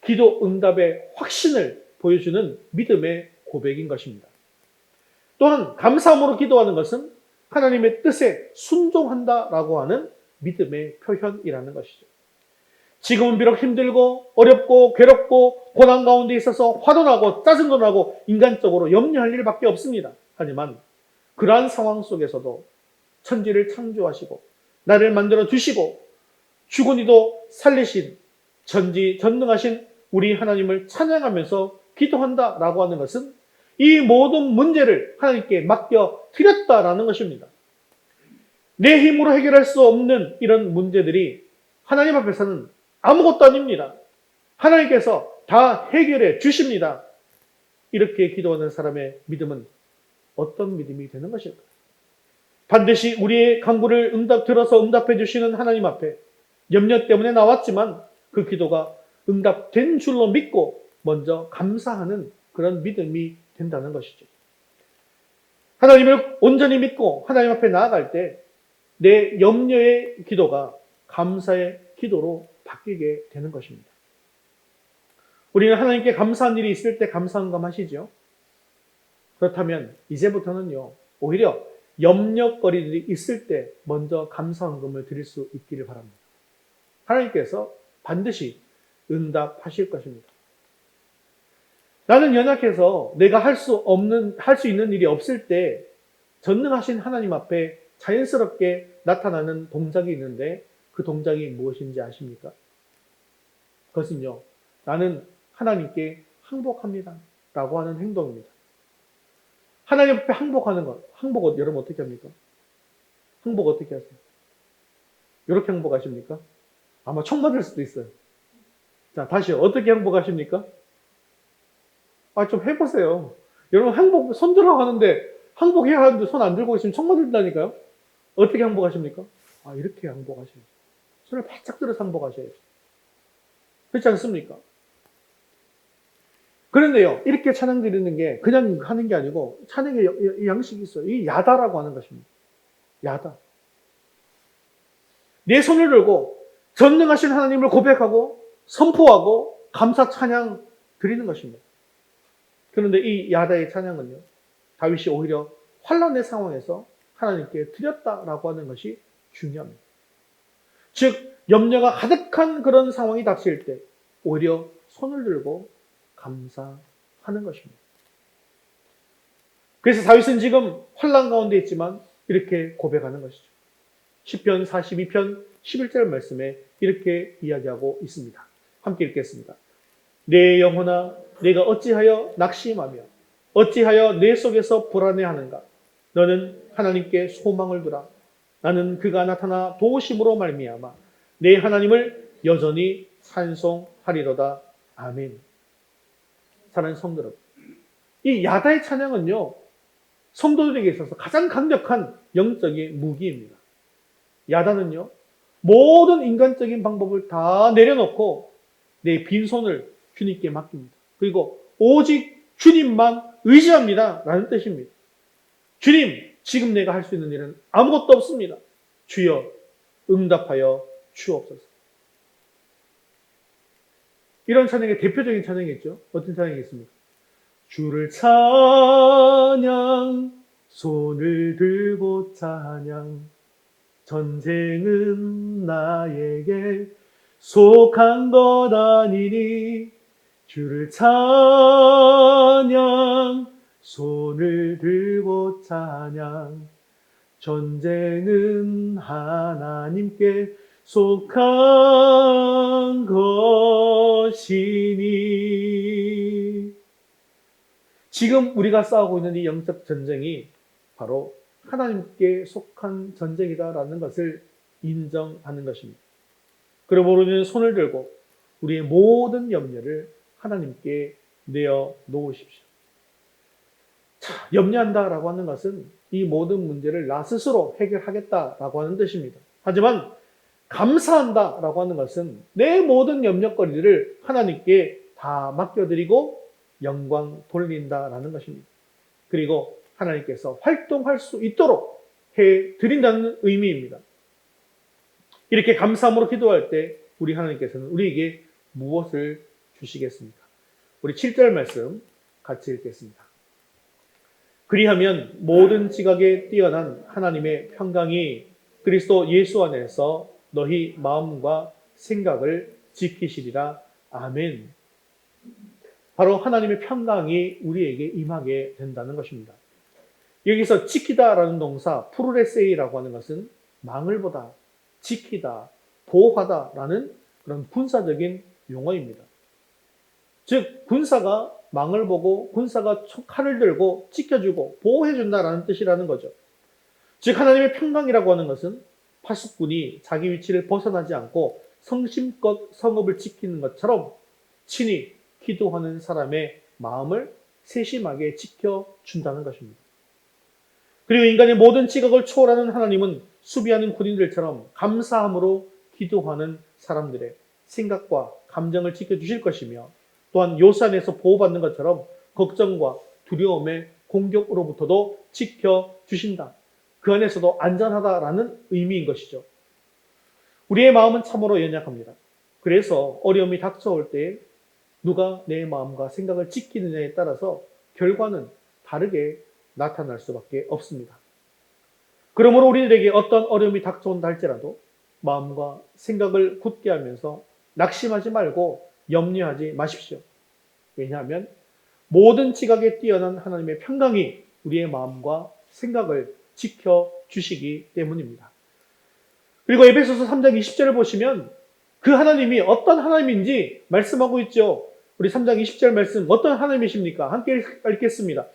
기도 응답의 확신을 보여주는 믿음의 고백인 것입니다. 또한 감사함으로 기도하는 것은 하나님의 뜻에 순종한다라고 하는 믿음의 표현이라는 것이죠. 지금은 비록 힘들고 어렵고 괴롭고 고난 가운데 있어서 화도 나고 짜증도 나고 인간적으로 염려할 일밖에 없습니다. 하지만 그러한 상황 속에서도 천지를 창조하시고 나를 만들어 주시고 죽은 이도 살리신 전지전능하신 우리 하나님을 찬양하면서 기도한다라고 하는 것은 이 모든 문제를 하나님께 맡겨 드렸다라는 것입니다. 내 힘으로 해결할 수 없는 이런 문제들이 하나님 앞에서는 아무것도 아닙니다. 하나님께서 다 해결해 주십니다. 이렇게 기도하는 사람의 믿음은 어떤 믿음이 되는 것일까요? 반드시 우리의 간구를 들어서 응답해 주시는 하나님 앞에 염려 때문에 나왔지만 그 기도가 응답된 줄로 믿고 먼저 감사하는 그런 믿음이 된다는 것이죠. 하나님을 온전히 믿고 하나님 앞에 나아갈 때 내 염려의 기도가 감사의 기도로 바뀌게 되는 것입니다. 우리는 하나님께 감사한 일이 있을 때 감사한감 하시죠? 그렇다면 이제부터는요, 오히려 염려거리들이 있을 때 먼저 감사한금을 드릴 수 있기를 바랍니다. 하나님께서 반드시 응답하실 것입니다. 나는 연약해서 내가 할 수 있는 일이 없을 때 전능하신 하나님 앞에 자연스럽게 나타나는 동작이 있는데 그 동작이 무엇인지 아십니까? 그것은요, 나는 하나님께 항복합니다 라고 하는 행동입니다. 하나님 앞에 항복하는 것, 항복 여러분 어떻게 합니까? 항복 어떻게 하세요? 이렇게 항복하십니까? 아마 총 맞을 수도 있어요. 자, 다시요. 어떻게 항복하십니까? 좀 해보세요. 여러분 항복, 손 들어 하는데 항복해야 하는데 손 안 들고 있으면 총 맞는다니까요? 어떻게 항복하십니까? 이렇게 항복하셔야죠. 손을 바짝 들어서 항복하셔야죠. 그렇지 않습니까? 그런데요, 이렇게 찬양 드리는 게 그냥 하는 게 아니고 찬양의 양식이 있어요. 이 야다라고 하는 것입니다. 야다. 내 손을 들고 전능하신 하나님을 고백하고 선포하고 감사 찬양 드리는 것입니다. 그런데 이 야다의 찬양은요, 다윗이 오히려 환난의 상황에서 하나님께 드렸다라고 하는 것이 중요합니다. 즉 염려가 가득한 그런 상황이 닥칠 때 오히려 손을 들고 감사하는 것입니다. 그래서 다윗은 지금 환난 가운데 있지만 이렇게 고백하는 것이죠. 시편 42편 11절 말씀에 이렇게 이야기하고 있습니다. 함께 읽겠습니다. 내 영혼아 내가 어찌하여 낙심하며 어찌하여 내 속에서 불안해하는가? 너는 하나님께 소망을 두라. 나는 그가 나타나 도우심으로 말미암아 내 하나님을 여전히 찬송하리로다. 아멘. 사랑하는 성도 여러분, 이 야다의 찬양은요, 성도들에게 있어서 가장 강력한 영적인 무기입니다. 야다는요, 모든 인간적인 방법을 다 내려놓고 내 빈손을 주님께 맡깁니다. 그리고 오직 주님만 의지합니다 라는 뜻입니다. 주님, 지금 내가 할 수 있는 일은 아무것도 없습니다. 주여 응답하여 주옵소서. 이런 찬양의 대표적인 찬양이 있죠. 어떤 찬양이 있습니까? 주를 찬양, 손을 들고 찬양, 전쟁은 나에게 속한 것 아니니. 주를 찬양, 손을 들고 찬양, 전쟁은 하나님께 속한 것이니. 지금 우리가 싸우고 있는 이 영적 전쟁이 바로 하나님께 속한 전쟁이다라는 것을 인정하는 것입니다. 그러므로 우리는 손을 들고 우리의 모든 염려를 하나님께 내어 놓으십시오. 자, 염려한다라고 하는 것은 이 모든 문제를 나 스스로 해결하겠다라고 하는 뜻입니다. 하지만 감사한다라고 하는 것은 내 모든 염려거리를 하나님께 다 맡겨드리고 영광 돌린다라는 것입니다. 그리고 하나님께서 활동할 수 있도록 해드린다는 의미입니다. 이렇게 감사함으로 기도할 때 우리 하나님께서는 우리에게 무엇을 주시겠습니까? 우리 7절 말씀 같이 읽겠습니다. 그리하면 모든 지각에 뛰어난 하나님의 평강이 그리스도 예수 안에서 너희 마음과 생각을 지키시리라. 아멘. 바로 하나님의 평강이 우리에게 임하게 된다는 것입니다. 여기서 지키다라는 동사 프루레세이라고 하는 것은 망을 보다, 지키다, 보호하다라는 그런 군사적인 용어입니다. 즉 군사가 망을 보고 군사가 칼을 들고 지켜주고 보호해준다라는 뜻이라는 거죠. 즉 하나님의 평강이라고 하는 것은 파수꾼이 자기 위치를 벗어나지 않고 성심껏 성읍을 지키는 것처럼 친히 기도하는 사람의 마음을 세심하게 지켜준다는 것입니다. 그리고 인간의 모든 지각을 초월하는 하나님은 수비하는 군인들처럼 감사함으로 기도하는 사람들의 생각과 감정을 지켜주실 것이며 또한 요새 안에서 보호받는 것처럼 걱정과 두려움의 공격으로부터도 지켜주신다. 그 안에서도 안전하다라는 의미인 것이죠. 우리의 마음은 참으로 연약합니다. 그래서 어려움이 닥쳐올 때 누가 내 마음과 생각을 지키느냐에 따라서 결과는 다르게 나타날 수밖에 없습니다. 그러므로 우리들에게 어떤 어려움이 닥쳐온다 할지라도 마음과 생각을 굳게 하면서 낙심하지 말고 염려하지 마십시오. 왜냐하면 모든 지각에 뛰어난 하나님의 평강이 우리의 마음과 생각을 지켜주시기 때문입니다. 그리고 에베소서 3장 20절을 보시면 그 하나님이 어떤 하나님인지 말씀하고 있죠. 우리 3장 20절 말씀 어떤 하나님이십니까? 함께 읽겠습니다.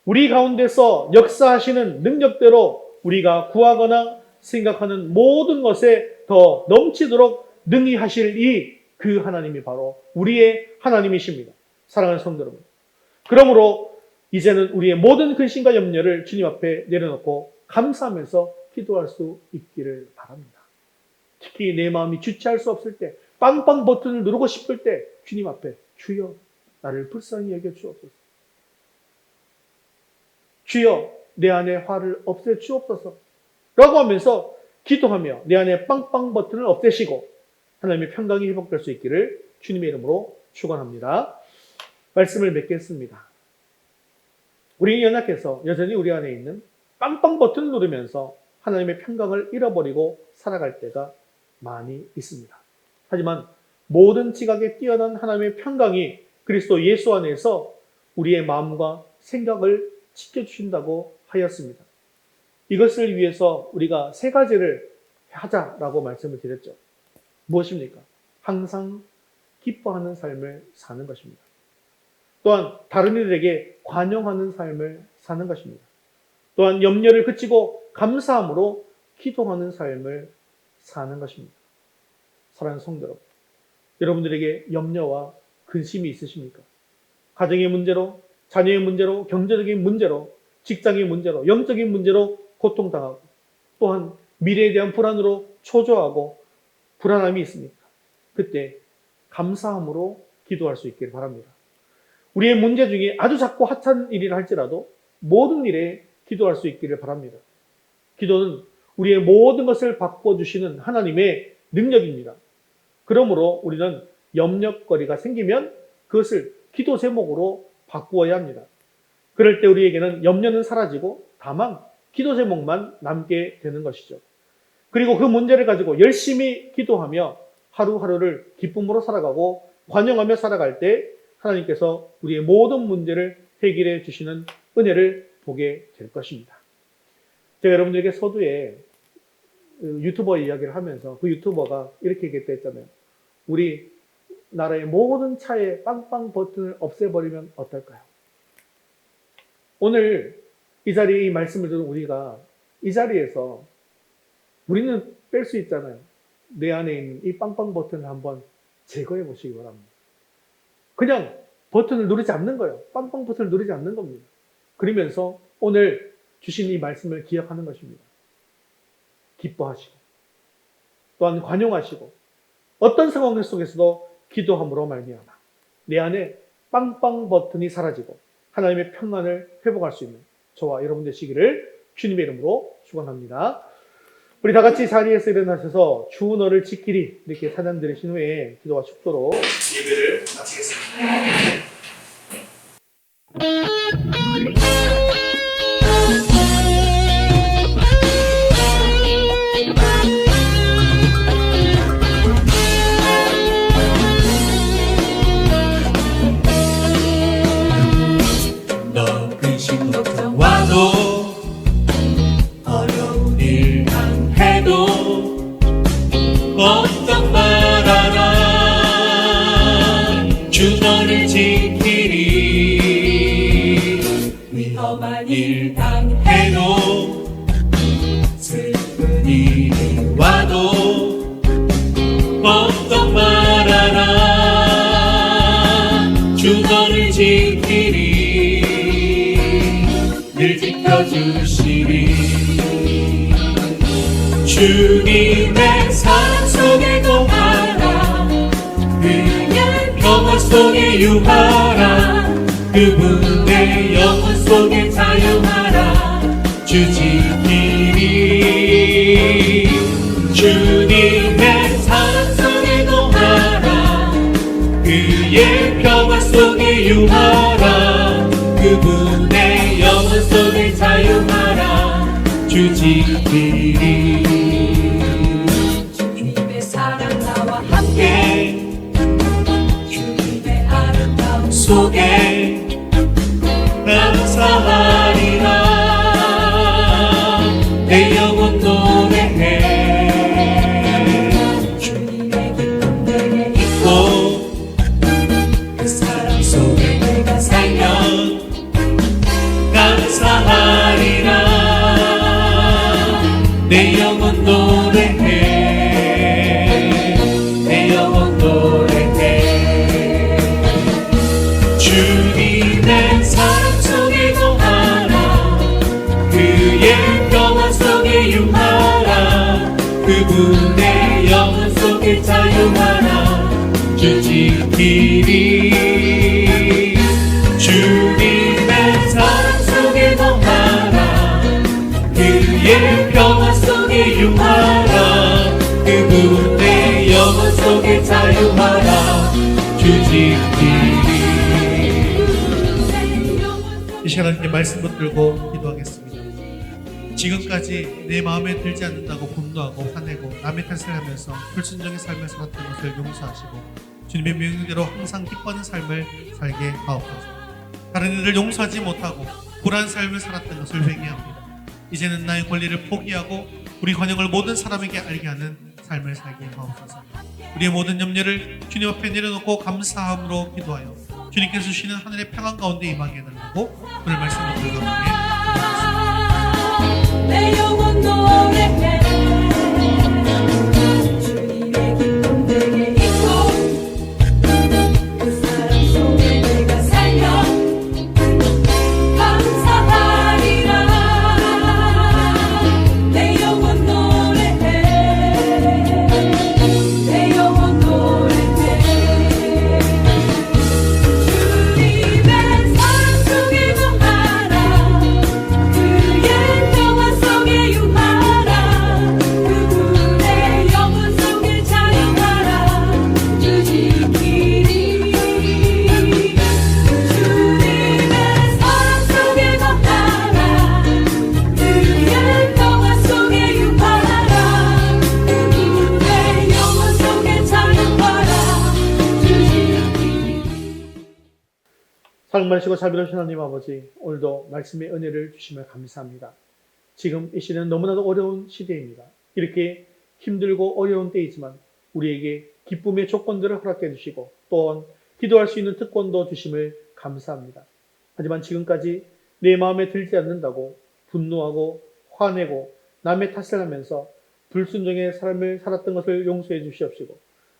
우리 가운데서 역사하시는 능력대로 우리가 구하거나 생각하는 모든 것에 더 넘치도록 능히 하실 이 그 하나님이 바로 우리의 하나님이십니다. 사랑하는 성도 여러분. 그러므로 이제는 우리의 모든 근심과 염려를 주님 앞에 내려놓고 감사하면서 기도할 수 있기를 바랍니다. 특히 내 마음이 주체할 수 없을 때, 빵빵 버튼을 누르고 싶을 때 주님 앞에 주여 나를 불쌍히 여겨 주옵소서. 주여 내 안에 화를 없애 주옵소서 라고 하면서 기도하며 내 안에 빵빵 버튼을 없애시고 하나님의 평강이 회복될 수 있기를 주님의 이름으로 축원합니다. 말씀을 맺겠습니다. 우리는 연약해서 여전히 우리 안에 있는 빵빵 버튼을 누르면서 하나님의 평강을 잃어버리고 살아갈 때가 많이 있습니다. 하지만 모든 지각에 뛰어난 하나님의 평강이 그리스도 예수 안에서 우리의 마음과 생각을 지켜주신다고 하였습니다. 이것을 위해서 우리가 세 가지를 하자라고 말씀을 드렸죠. 무엇입니까? 항상 기뻐하는 삶을 사는 것입니다. 또한 다른 이들에게 관용하는 삶을 사는 것입니다. 또한 염려를 그치고 감사함으로 기도하는 삶을 사는 것입니다. 사랑하는 성도 여러분, 여러분들에게 염려와 근심이 있으십니까? 가정의 문제로, 자녀의 문제로, 경제적인 문제로, 직장의 문제로, 영적인 문제로 고통당하고 또한 미래에 대한 불안으로 초조하고 불안함이 있습니까? 그때 감사함으로 기도할 수 있기를 바랍니다. 우리의 문제 중에 아주 작고 하찮은 일이라 할지라도 모든 일에 기도할 수 있기를 바랍니다. 기도는 우리의 모든 것을 바꿔주시는 하나님의 능력입니다. 그러므로 우리는 염려거리가 생기면 그것을 기도 제목으로 바꾸어야 합니다. 그럴 때 우리에게는 염려는 사라지고 다만 기도 제목만 남게 되는 것이죠. 그리고 그 문제를 가지고 열심히 기도하며 하루하루를 기쁨으로 살아가고 관용하며 살아갈 때 하나님께서 우리의 모든 문제를 해결해 주시는 은혜를 보게 될 것입니다. 제가 여러분들에게 서두에 유튜버 이야기를 하면서 그 유튜버가 이렇게 얘기했잖아요. 우리 나라의 모든 차에 빵빵 버튼을 없애버리면 어떨까요? 오늘 이 자리에 이 말씀을 들은 우리가 이 자리에서 우리는 뺄 수 있잖아요. 내 안에 있는 이 빵빵 버튼을 한번 제거해 보시기 바랍니다. 그냥 버튼을 누르지 않는 거예요. 빵빵 버튼을 누르지 않는 겁니다. 그러면서 오늘 주신 이 말씀을 기억하는 것입니다. 기뻐하시고 또한 관용하시고 어떤 상황 속에서도 기도함으로 말미암아 내 안에 빵빵 버튼이 사라지고 하나님의 평안을 회복할 수 있는 저와 여러분 되시기를 주님의 이름으로 축원합니다. 우리 다 같이 자리에서 일어나셔서 주 너를 지키리 이렇게 찬양 드리신 후에 기도와 축도로 예배를 마치겠습니다. 너 근심 걱정 와도 어려운 일 당해도 걱정 말아라 주 너를 지키리 위험한 일 당해도 슬픈 일이 와도 걱정 말아라 주 너를 지키리 늘 지켜주시리 주님의 사랑 속에 거하라 그의 평화 속에 유하라 그분의 영혼 속에 자유하라 주 지키리 주님의 사랑 속에 거하라 그의 평화 속에 유하라 그분의 영혼 속에 자유하라 주 지키리 주님의 사랑 나와 함께 주님의 아름다움 속에 감사하리라 내 영혼 노래해 주님의 기쁨 내게 있고 그 사랑 속에 내가 살면 감사하리라 내 영혼 노래해 내 영혼 노래해 주님의 사랑 속에 거하라 그의 평화 속에 유하라 그분의 영혼 속에 자유하라 주 지키리 주님의 사랑 속에 거하라 그의 평화 속에 유하라 그분의 영혼 속에 자유하라 주 지키리 이 시간 함께 말씀 붙들고 기도하겠습니다. 지금까지 내 마음에 들지 않는다고 분노하고 화내고 남의 탓을 하면서 불순종의 삶을 살았던 것을 용서하시고 주님의 명령대로 항상 기뻐하는 삶을 살게 하옵소서. 다른 이들 용서하지 못하고 불안한 삶을 살았던 것을 회개합니다. 이제는 나의 권리를 포기하고 우리 관용을 모든 사람에게 알게 하는 삶을 살게 하옵소서. 우리의 모든 염려를 주님 앞에 내려놓고 감사함으로 기도하여 주님께서 주시는 하늘의 평안 가운데 임하게 해달라고 오늘 말씀을 들어가게 내 영혼 노래해 주님의 기쁨 내게 있고 그 사랑 속에 내가 살면 감사하리라 내 영혼 노래해 내 영혼 노래해 주님의 사랑 속에 거하라 그의 평화 속에 유하라 그분의 영혼 속에 자유하라 주 지키리 주님의 사랑 속에 거하라 그의 평화 속에 유하라 그분의 영혼 속에 자유하라 주 지키리 사랑받으시고 자비로우신 하나님 아버지, 오늘도 말씀의 은혜를 주시며 감사합니다. 지금 이 시대는 너무나도 어려운 시대입니다. 이렇게 힘들고 어려운 때이지만 우리에게 기쁨의 조건들을 허락해 주시고 또한 기도할 수 있는 특권도 주심을 감사합니다. 하지만 지금까지 내 마음에 들지 않는다고 분노하고 화내고 남의 탓을 하면서 불순종의 삶을 살았던 것을 용서해 주시옵시고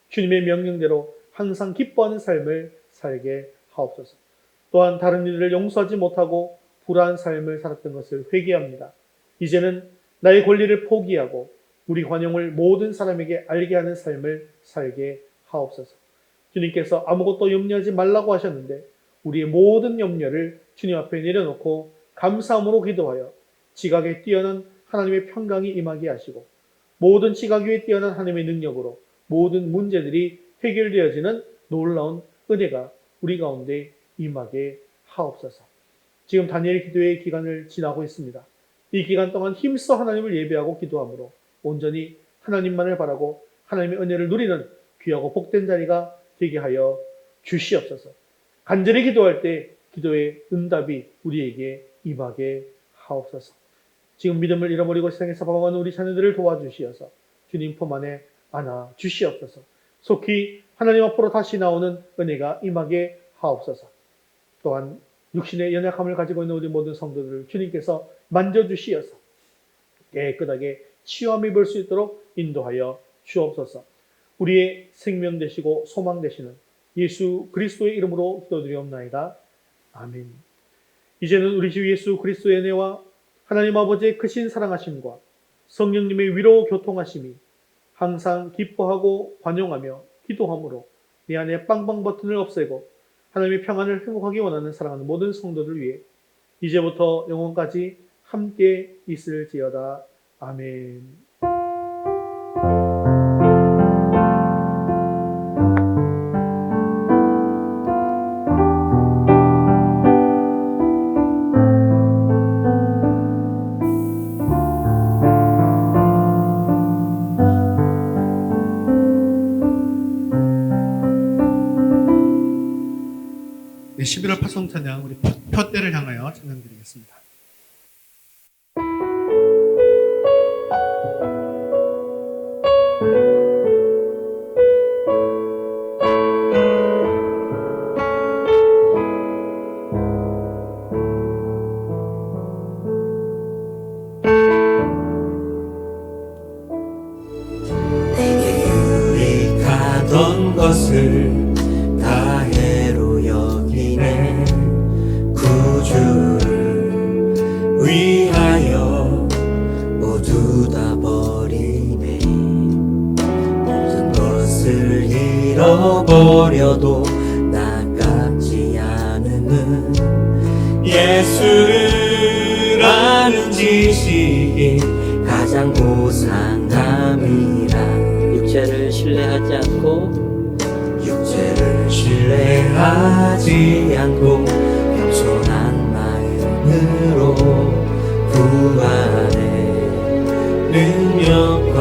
주님의 명령대로 항상 기뻐하는 삶을 살게 하옵소서. 또한 다른 이들을 용서하지 못하고 불안한 삶을 살았던 것을 회개합니다. 이제는 나의 권리를 포기하고 우리 관용을 모든 사람에게 알게 하는 삶을 살게 하옵소서. 주님께서 아무것도 염려하지 말라고 하셨는데 우리의 모든 염려를 주님 앞에 내려놓고 감사함으로 기도하여 지각에 뛰어난 하나님의 평강이 임하게 하시고 모든 지각 위에 뛰어난 하나님의 능력으로 모든 문제들이 해결되어지는 놀라운 은혜가 우리 가운데 임하게 하옵소서. 지금 다니엘 기도의 기간을 지나고 있습니다. 이 기간 동안 힘써 하나님을 예배하고 기도함으로 온전히 하나님만을 바라고 하나님의 은혜를 누리는 귀하고 복된 자리가 되게 하여 주시옵소서. 간절히 기도할 때 기도의 응답이 우리에게 임하게 하옵소서. 지금 믿음을 잃어버리고 세상에서 방황하는 우리 자녀들을 도와주시어서 주님 품 안에 안아 주시옵소서. 속히 하나님 앞으로 다시 나오는 은혜가 임하게 하옵소서. 또한 육신의 연약함을 가지고 있는 우리 모든 성도들을 주님께서 만져주시어서 깨끗하게 치유함 입을 수 있도록 인도하여 주옵소서. 우리의 생명 되시고 소망 되시는 예수 그리스도의 이름으로 기도드리옵나이다. 아멘. 이제는 우리 주 예수 그리스도의 은혜와 하나님 아버지의 크신 사랑하심과 성령님의 위로 교통하심이 항상 기뻐하고 관용하며 기도함으로 내 안에 빵빵 버튼을 없애고 하나님의 평안을 행복하게 원하는 사랑하는 모든 성도들 위해 이제부터 영원까지 함께 있을지어다. 아멘. 네, 11월 파송 찬양 우리 표대를 향하여 찬양드리겠습니다. 내게 유익하던 것을 다 해로 여기네. 구주를 위하여 모두 다 버리네. 모든 것을 잃어버려도 나같지 않음은 예수를 아는 지식이 가장 고상함이라. 육체를 신뢰하지 않고 육체를 신뢰하지 않고 겸손한 마음으로 구원의 능력과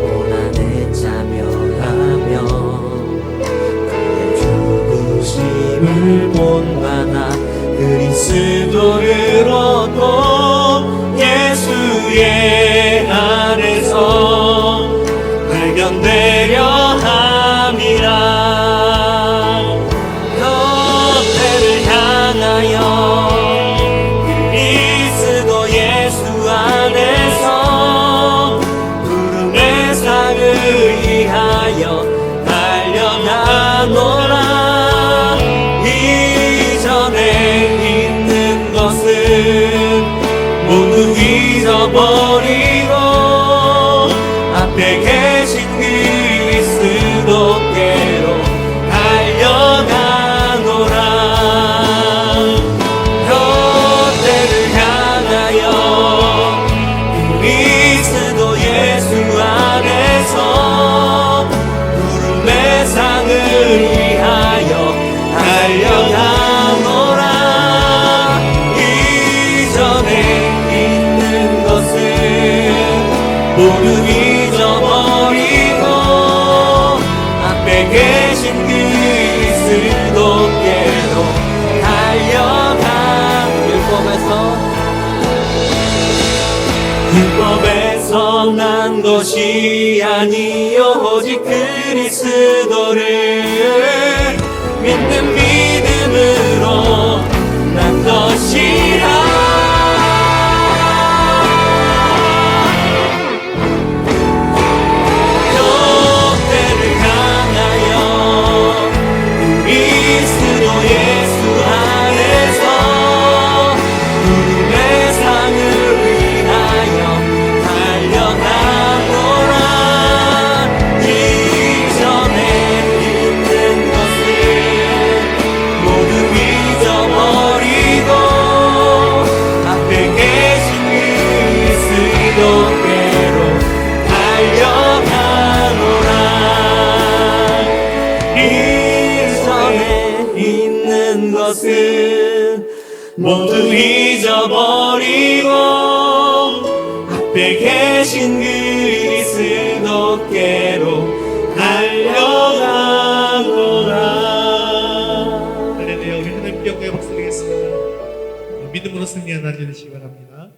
고난에 참여하며 그의 죽으심을 본받아 그리스도를 얻고 예수의 안에서 발견되려 함이라. 곁에를 향하여 그리스도 예수 안에서 구름의 상을 위하여 달려가노라. 이전에 있는 것은 모두 잊어버리고 앞에 계신 그리스도께로 달려가노라. 곁에를 향하여 그리스도 예수 안에서 구름의 상을 위하여 달려가노라. 이전에 있는 것은 모두 잊어버리고 앞에 계신 그리스도께로 달려가. 율법에서 난 것이 아니요 오직 그리스도를 믿는 믿음으로 난 것이라. 것은 모두 잊어버리고 앞에 계신 그리스도께로 달려가노라. 할렐루야. 우리 하나님께 영광의 박수 드리겠습니다. 믿음으로 승리한 날 되시기 바랍니다.